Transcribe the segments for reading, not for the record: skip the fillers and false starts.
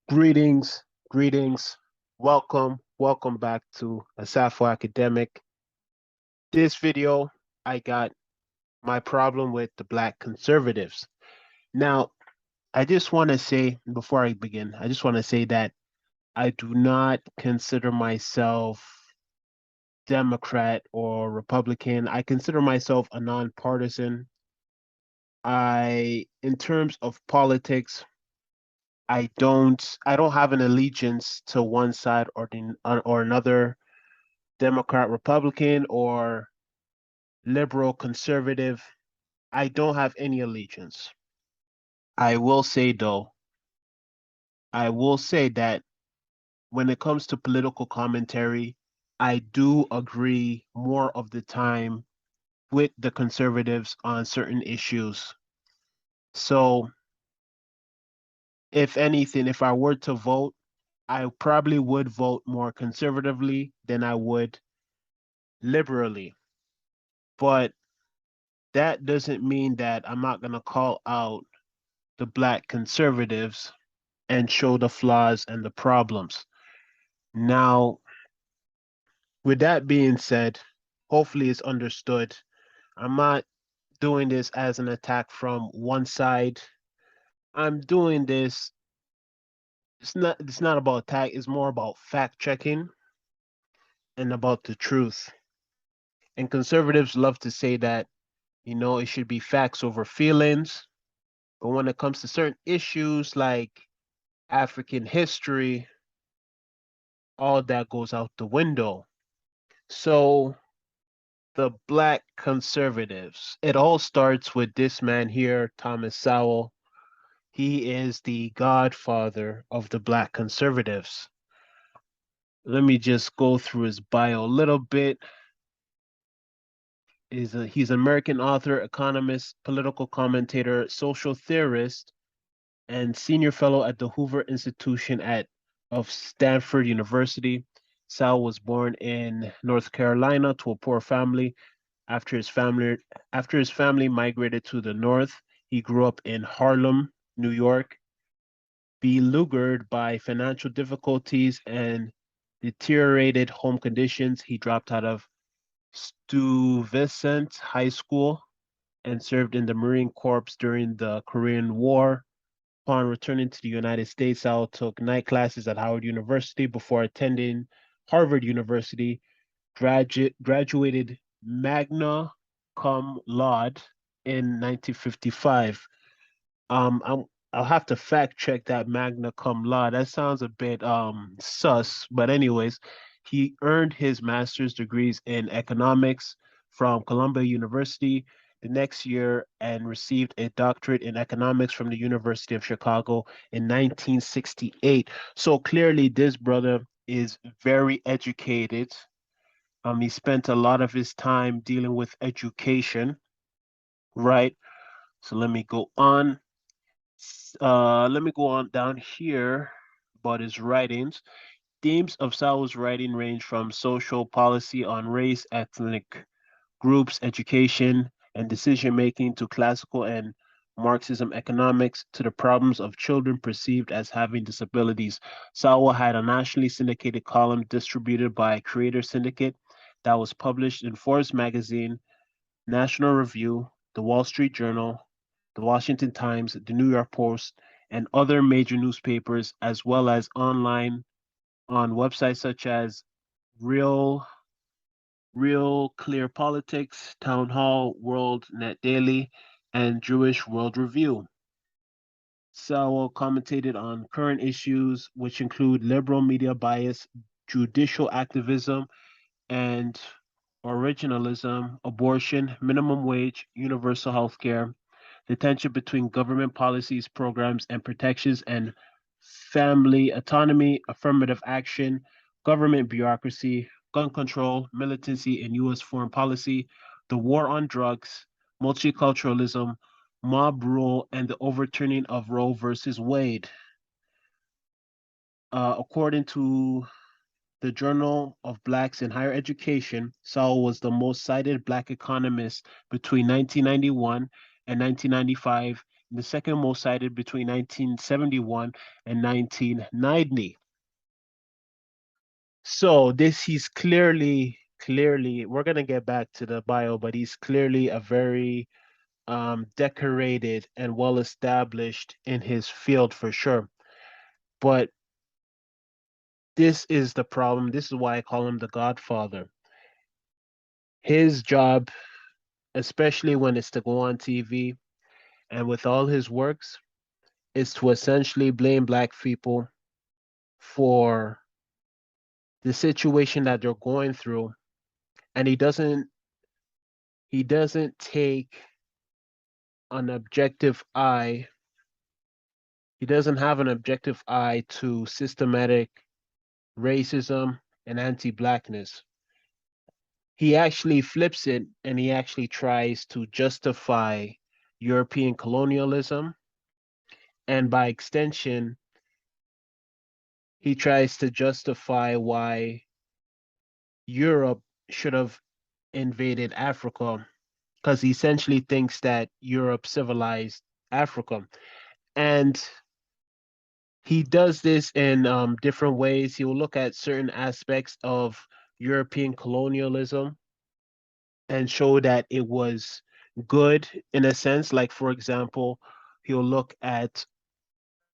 Greetings, greetings. Welcome back to Asafo Academic. This video, I got my problem with the black conservatives. Now, I just want to say, before I begin, I just want to say that I do not consider myself Democrat or Republican. I consider myself a nonpartisan. In terms of politics, I don't have an allegiance to one side or another, Democrat, Republican, or liberal, conservative. I don't have any allegiance. I will say though, I will say that when it comes to political commentary, I do agree more of the time with the conservatives on certain issues. So, if anything, if I were to vote, I probably would vote more conservatively than I would liberally. But that doesn't mean that I'm not going to call out the black conservatives and show the flaws and the problems. Now, with that being said, hopefully it's understood. I'm not doing this as an attack from one side. I'm doing this, it's not about attack, it's more about fact checking and about the truth. And conservatives love to say that, it should be facts over feelings. But when it comes to certain issues like African history, all that goes out the window. So the black conservatives, it all starts with this man here, Thomas Sowell. He is the godfather of the black conservatives. Let me just go through his bio a little bit. He's an American author, economist, political commentator, social theorist, and senior fellow at the Hoover Institution of Stanford University. Sal was born in North Carolina to a poor family. After his family after his family migrated to the north, he grew up in Harlem, New York. Beleaguered by financial difficulties and deteriorated home conditions, he dropped out of Stuyvesant High School and served in the Marine Corps during the Korean War. Upon returning to the United States, Sal took night classes at Howard University before attending Harvard University, graduated magna cum laude in 1955. I'll have to fact check that magna cum laude. That sounds a bit sus, but anyways, he earned his master's degrees in economics from Columbia University the next year and received a doctorate in economics from the University of Chicago in 1968. So clearly, this brother is very educated. He spent a lot of his time dealing with education, right? So let me go on down here about his writings. Themes of Sowell's writing range from social policy on race, ethnic groups, education, and decision making to classical and Marxism economics to the problems of children perceived as having disabilities. Sowell had a nationally syndicated column distributed by Creator Syndicate that was published in Forbes magazine, National Review, The Wall Street Journal, The Washington Times, The New York Post, and other major newspapers, as well as online on websites such as Real Real Clear Politics, Town Hall, World Net Daily, and Jewish World Review. Sowell commentated on current issues, which include liberal media bias, judicial activism, and originalism, abortion, minimum wage, universal health care, the tension between government policies, programs, and protections, and family autonomy, affirmative action, government bureaucracy, gun control, militancy in U.S. foreign policy, the war on drugs, multiculturalism, mob rule, and the overturning of Roe versus Wade. According to the Journal of Blacks in Higher Education, Sowell was the most cited Black economist between 1991 and 1995 The second most cited between 1971 and 1990. So this he's clearly we're gonna get back to the bio, but he's clearly a very decorated and well established in his field for sure. But this is the problem. This is why I call him the Godfather. His job, especially when it's to go on TV and with all his works, is to essentially blame black people for the situation that they're going through. And he doesn't take an objective eye. He doesn't have an objective eye to systematic racism and anti-blackness. He actually flips it and he actually tries to justify European colonialism. And by extension, he tries to justify why Europe should have invaded Africa because he essentially thinks that Europe civilized Africa. And he does this in different ways. He will look at certain aspects of European colonialism and show that it was good in a sense. Like, for example, he'll look at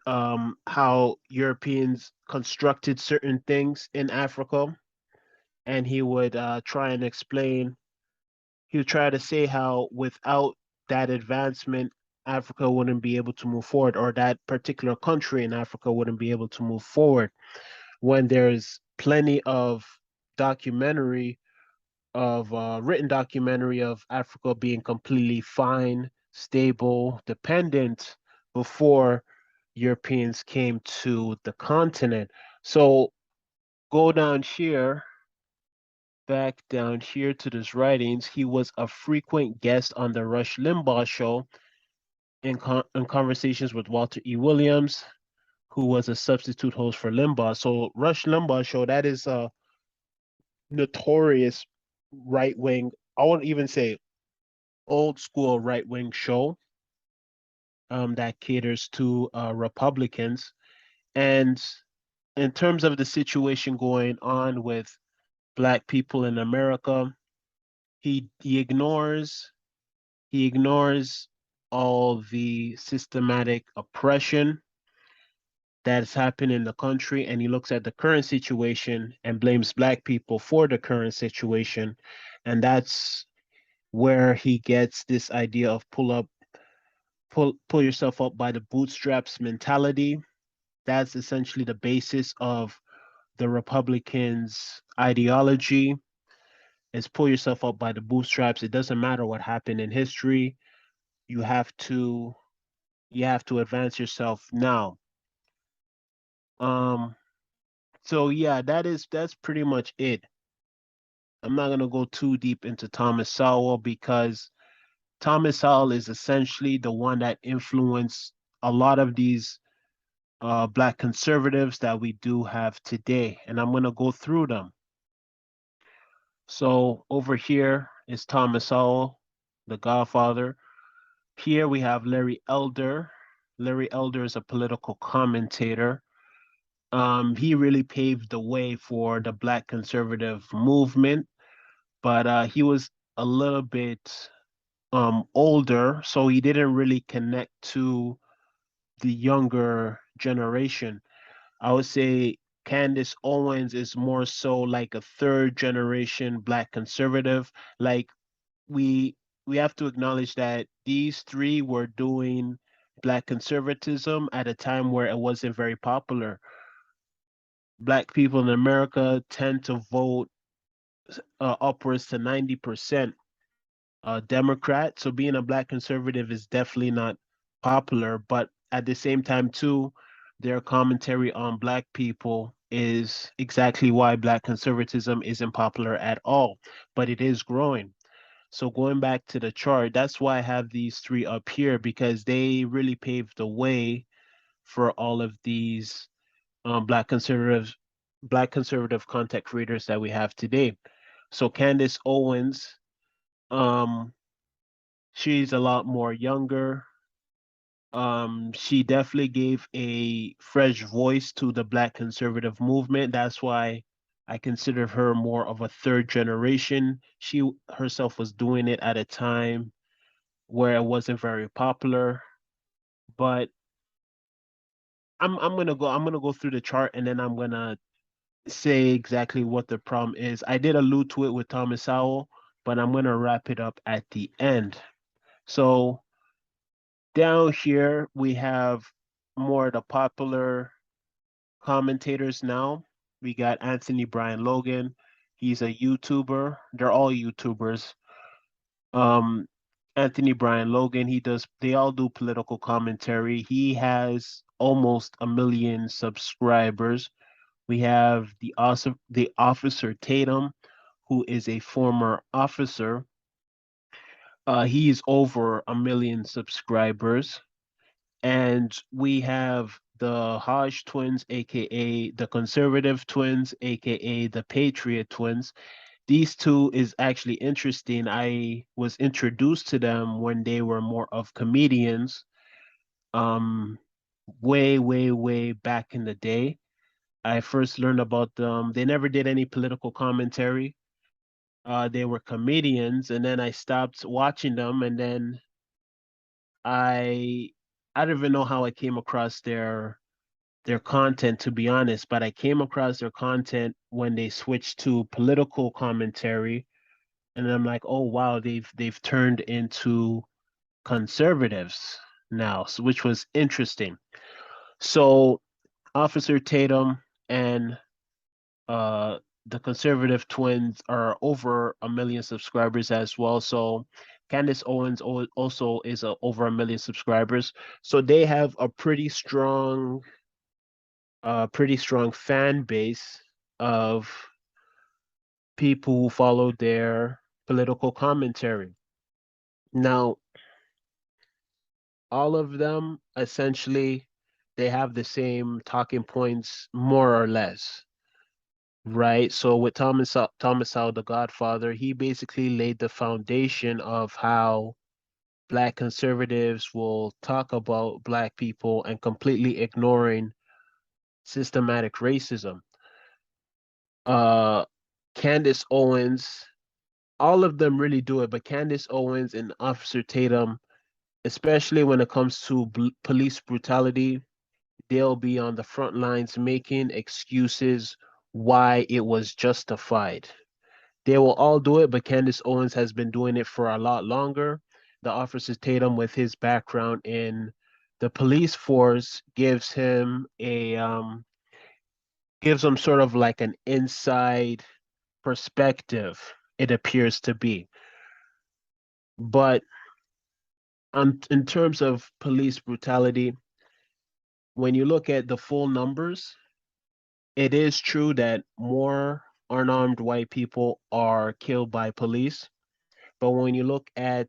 how Europeans constructed certain things in Africa, and he would try and explain. He would try to say how without that advancement, Africa wouldn't be able to move forward, or that particular country in Africa wouldn't be able to move forward. When there's plenty of documentary written documentary of Africa being completely fine, stable, dependent before Europeans came to the continent. So go down here, back down here to his writings. He was a frequent guest on the Rush Limbaugh show in conversations with Walter E. Williams, who was a substitute host for Limbaugh. So Rush Limbaugh show, that is a notorious right wing, I wouldn't even say old school right wing show that caters to Republicans. And in terms of the situation going on with Black people in America, he ignores all the systematic oppression that's happened in the country, and he looks at the current situation and blames Black people for the current situation. And that's where he gets this idea of pull yourself up by the bootstraps mentality. That's essentially the basis of the Republicans' ideology, is pull yourself up by the bootstraps. It doesn't matter what happened in history. You have to you have to advance yourself now. Um so yeah, that's pretty much it. I'm not gonna go too deep into Thomas Sowell because Thomas Sowell is essentially the one that influenced a lot of these Black conservatives that we do have today, and I'm going to go through them. So over here is Thomas Sowell, the Godfather. Here we have Larry Elder. Larry Elder is a political commentator. He really paved the way for the Black conservative movement, but he was a little bit older, so he didn't really connect to the younger generation. I would say Candace Owens is more so like a third generation Black conservative. Like we we have to acknowledge that these three were doing Black conservatism at a time where it wasn't very popular. Black people in America tend to vote upwards to 90% Democrat. So being a Black conservative is definitely not popular. But at the same time, too, their commentary on Black people is exactly why Black conservatism isn't popular at all, but it is growing. So going back to the chart, that's why I have these three up here because they really paved the way for all of these Black conservative content creators that we have today. So Candace Owens, um, she's a lot more younger. She definitely gave a fresh voice to the Black conservative movement. That's why I consider her more of a third generation. She herself was doing it at a time where it wasn't very popular. But I'm gonna go through the chart and then I'm gonna say exactly what the problem is. I did allude to it with Thomas Sowell, but I'm gonna wrap it up at the end. So down here we have more of the popular commentators now. We got Anthony Brian Logan. He's a YouTuber. They're all YouTubers. Um, Anthony Brian Logan, they all do political commentary. He has almost 1 million subscribers. We have the officer Tatum, who is a former officer. He is over 1 million subscribers. And we have the Hodge twins, aka the conservative twins, aka the Patriot twins. These two is actually interesting. I was introduced to them when they were more of comedians, um, way, way, way back in the day. I first learned about them. They never did any political commentary. They were comedians, and then I stopped watching them, and then I I don't even know how I came across their content, to be honest, but I came across their content when they switched to political commentary, and I'm like, oh wow, they've turned into conservatives now, so, which was interesting. So Officer Tatum and uh the conservative twins are over 1 million subscribers as well. So Candace Owens also is over 1 million subscribers. So they have a pretty strong fan base of people who follow their political commentary. Now, all of them essentially they have the same talking points more or less, right? So with Thomas Howell, the Godfather, he basically laid the foundation of how Black conservatives will talk about Black people and completely ignoring systematic racism. Uh, Candace Owens, all of them really do it, but Candace Owens and Officer Tatum, especially when it comes to police brutality, they'll be on the front lines making excuses why it was justified. They will all do it, but Candace Owens has been doing it for a lot longer. The Officer Tatum, with his background in the police force, gives him sort of like an inside perspective, it appears to be. But in terms of police brutality, when you look at the full numbers, it is true that more unarmed white people are killed by police. But when you look at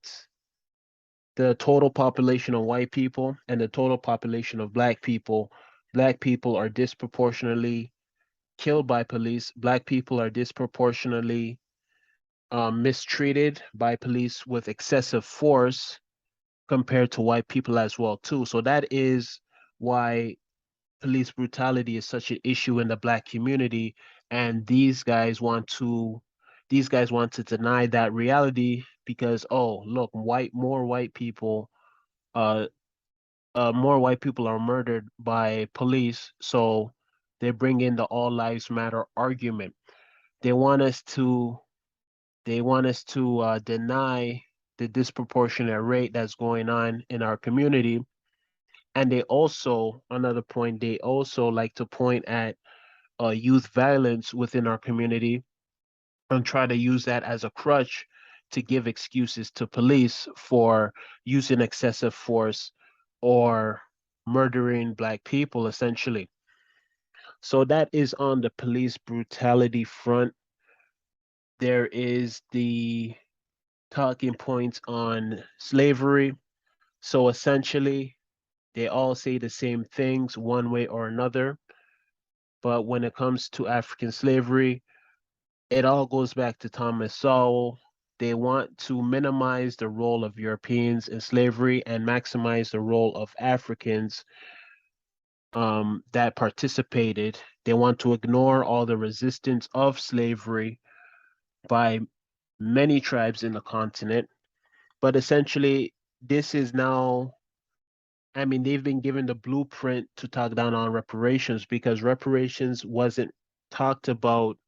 the total population of white people and the total population of black people are disproportionately killed by police. Black people are disproportionately mistreated by police with excessive force compared to white people as well too. So that is why police brutality is such an issue in the Black community, and these guys want to deny that reality because, oh look, uh more white people are murdered by police, so they bring in the all lives matter argument. They want us to deny the disproportionate rate that's going on in our community. And they also, another point, they also like to point at youth violence within our community and try to use that as a crutch to give excuses to police for using excessive force or murdering Black people, essentially. So that is on the police brutality front. There is the talking points on slavery. So essentially, they all say the same things one way or another. But when it comes to African slavery, it all goes back to Thomas Sowell. they want to minimize the role of Europeans in slavery and maximize the role of Africans that participated. They want to ignore all the resistance of slavery by many tribes in the continent. But essentially, this is now, I mean, they've been given the blueprint to talk down on reparations because reparations wasn't talked about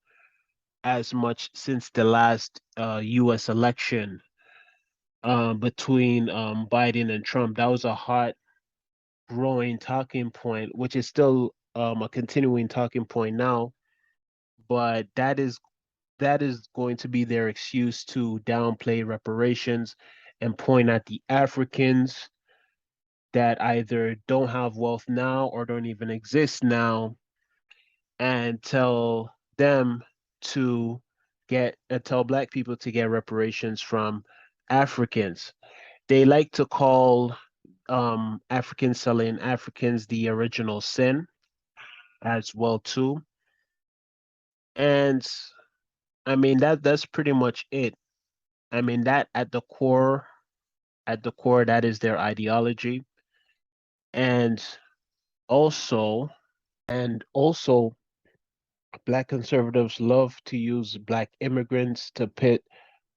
as much since the last US election between Biden and Trump. That was a hot growing talking point, which is still a continuing talking point now. But that is going to be their excuse to downplay reparations and point at the Africans that either don't have wealth now or don't even exist now and them to tell black people to get reparations from Africans. They like to call Africans selling Africans the original sin as well too. And I mean that's pretty much it. I mean that at the core that is their ideology. And also and also black conservatives love to use black immigrants to pit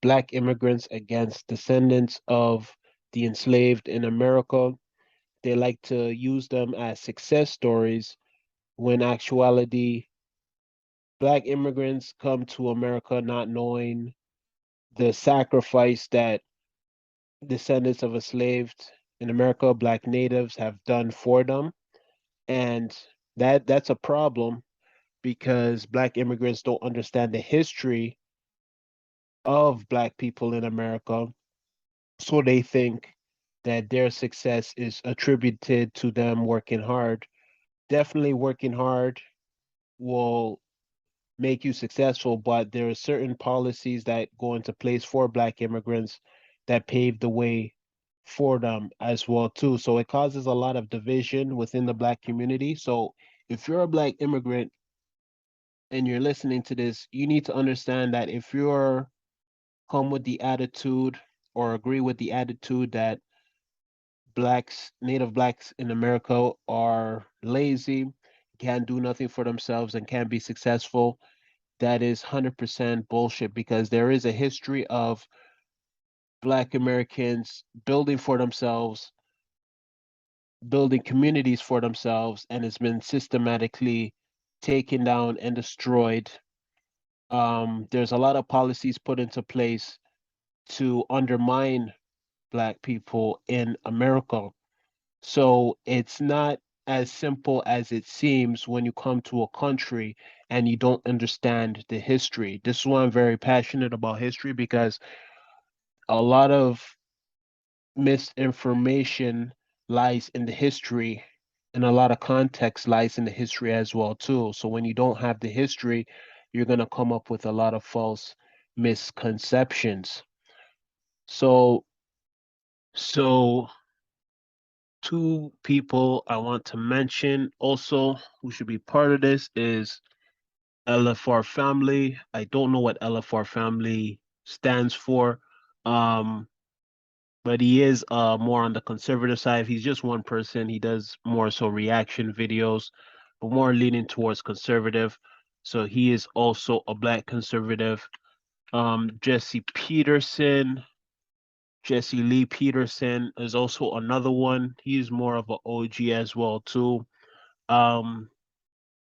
black immigrants against descendants of the enslaved in America. They like to use them as success stories when actuality black immigrants come to America not knowing the sacrifice that descendants of enslaved in America, black natives have done for them. And that's a problem because black immigrants don't understand the history of black people in America. So they think that their success is attributed to them working hard. Definitely working hard will make you successful, but there are certain policies that go into place for black immigrants that pave the way for them as well too. So it causes a lot of division within the black community. So if you're a black immigrant and you're listening to this, you need to understand that if you're come with the attitude or agree with the attitude that native blacks in America are lazy, can't do nothing for themselves and can't be successful, that is 100% bullshit because there is a history of black Americans building for themselves, building communities for themselves, and it's been systematically taken down and destroyed. There's a lot of policies put into place to undermine black people in America. So it's not as simple as it seems when you come to a country and you don't understand the history. This is why I'm very passionate about history because a lot of misinformation lies in the history and a lot of context lies in the history as well too. So when you don't have the history, you're going to come up with a lot of false misconceptions. So so two people I want to mention also who should be part of this is LFR family. I don't know what LFR family stands for. Um, but he is more on the conservative side. He's just one person. He does more so reaction videos, but more leaning towards conservative. So he is also a black conservative. Jesse Peterson, Jesse Lee Peterson is also another one. He's more of an OG as well too. Um,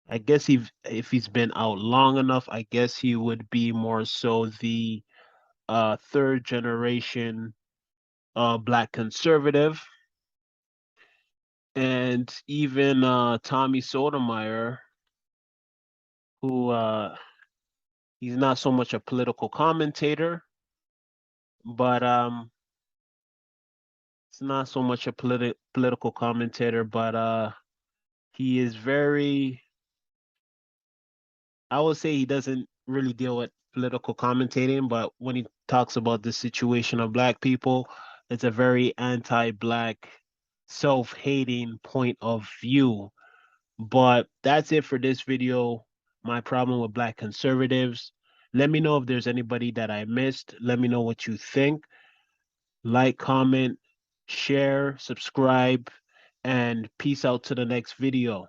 I guess if he's been out long enough, I guess he would be more so the third generation black conservative. And even Tommy Sotomayor, who he's not so much a political commentator, but it's not so much a political commentator, but he is very, I would say he doesn't really deal with political commentating, but when he talks about the situation of black people, it's a very anti-black, self-hating point of view. But that's it for this video. My problem with black conservatives. Let me know if there's anybody that I missed. Let me know what you think. Like, comment, share, subscribe, and peace out to the next video.